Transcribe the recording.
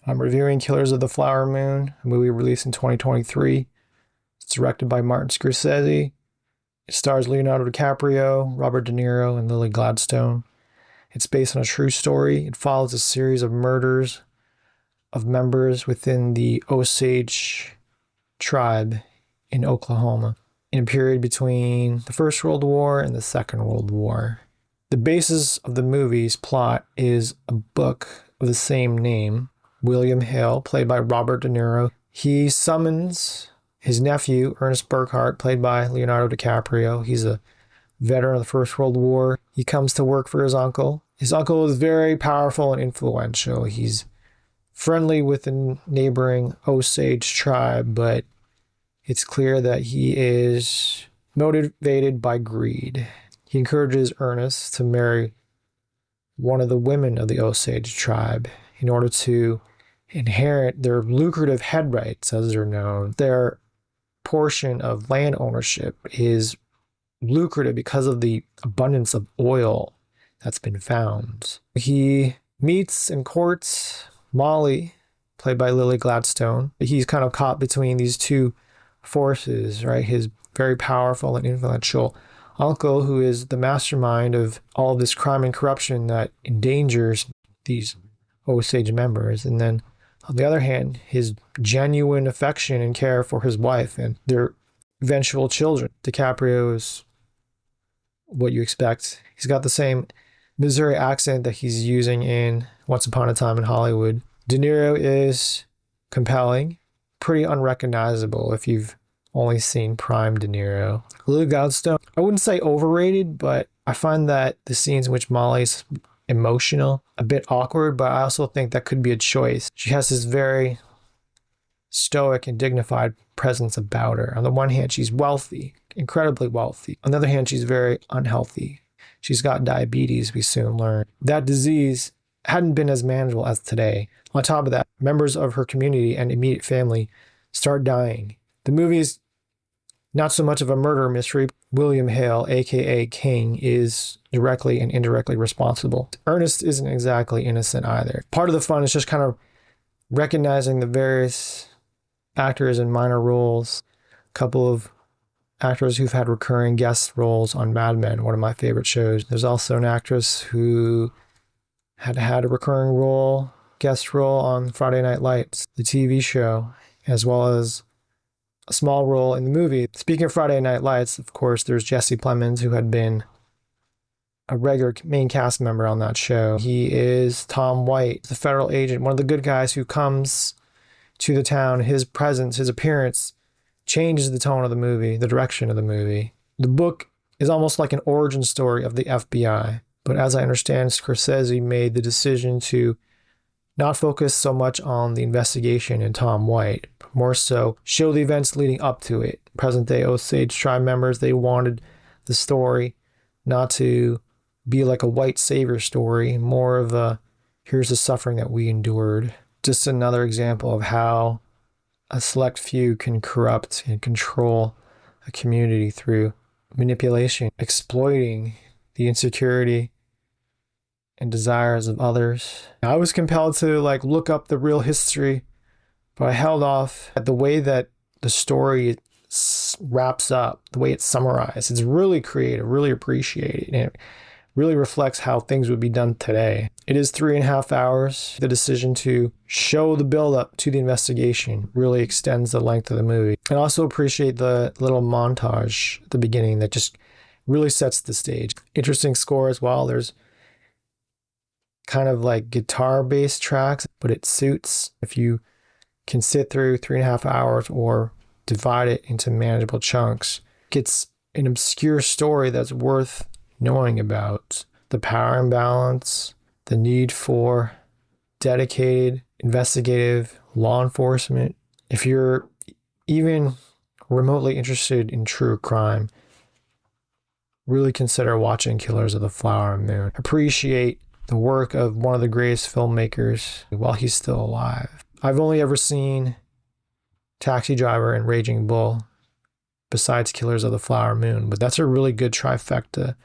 I'm reviewing Killers of the Flower Moon, a movie released in 2023. It's directed by Martin Scorsese. It stars Leonardo DiCaprio, Robert De Niro, and Lily Gladstone. It's based on a true story. It follows a series of murders of members within the Osage tribe in Oklahoma in a period between the First World War and the Second World War. The basis of the movie's plot is a book of the same name. William Hale, played by Robert De Niro, he summons his nephew, Ernest Burkhart, played by Leonardo DiCaprio. He's a veteran of the First World War. He comes to work for his uncle. His uncle is very powerful and influential. He's friendly with the neighboring Osage tribe, but it's clear that he is motivated by greed. He encourages Ernest to marry one of the women of the Osage tribe in order to inherit their lucrative head rights, as they're known. Their portion of land ownership is lucrative because of the abundance of oil that's been found. He meets and courts Molly, played by Lily Gladstone. He's kind of caught between these two forces, right? His very powerful and influential uncle, who is the mastermind of all this crime and corruption that endangers these Osage members. And then on the other hand, his genuine affection and care for his wife and their eventual children. DiCaprio is what you expect. He's got the same Missouri accent that he's using in Once Upon a Time in Hollywood. De Niro is compelling, pretty unrecognizable if you've only seen prime De Niro. Lily Gladstone, I wouldn't say overrated, but I find that the scenes in which Molly's emotional, a bit awkward, but I also think that could be a choice. She has this very stoic and dignified presence about her. On the one hand, she's wealthy, incredibly wealthy. On the other hand, she's very unhealthy. She's got diabetes, we soon learn. That disease hadn't been as manageable as today. On top of that, members of her community and immediate family start dying. The movie is not so much of a murder mystery. William Hale, aka King, is directly and indirectly responsible. Ernest isn't exactly innocent either. Part of the fun is just kind of recognizing the various actors in minor roles. A couple of actors who've had recurring guest roles on Mad Men, one of my favorite shows. There's also an actress who had a recurring guest role on Friday Night Lights, the TV show, as well as a small role in the movie. Speaking of Friday Night Lights, of course, there's Jesse Plemons, who had been a regular main cast member on that show. He is Tom White, the federal agent, one of the good guys who comes to the town. His presence, his appearance changes the tone of the movie, the direction of the movie. The book is almost like an origin story of the FBI, but as I understand, Scorsese made the decision to not focus so much on the investigation and Tom White, but more so show the events leading up to it. Present-day Osage tribe members, they wanted the story not to be like a white savior story, more of a, here's the suffering that we endured. Just another example of how a select few can corrupt and control a community through manipulation, exploiting the insecurity and desires of others. I was compelled to look up the real history, but I held off at the way that the story wraps up, the way it's summarized. It's really creative, really appreciated, and it really reflects how things would be done today. It is 3.5 hours. The decision to show the build-up to the investigation really extends the length of the movie. I also appreciate the little montage at the beginning that just really sets the stage. Interesting score as well. There's kind of like guitar-based tracks, but it suits if you can sit through 3.5 hours or divide it into manageable chunks. It's an obscure story that's worth knowing about. The power imbalance, the need for dedicated investigative law enforcement. If you're even remotely interested in true crime, really consider watching Killers of the Flower Moon. Appreciate the work of one of the greatest filmmakers while he's still alive. I've only ever seen Taxi Driver and Raging Bull besides Killers of the Flower Moon, but that's a really good trifecta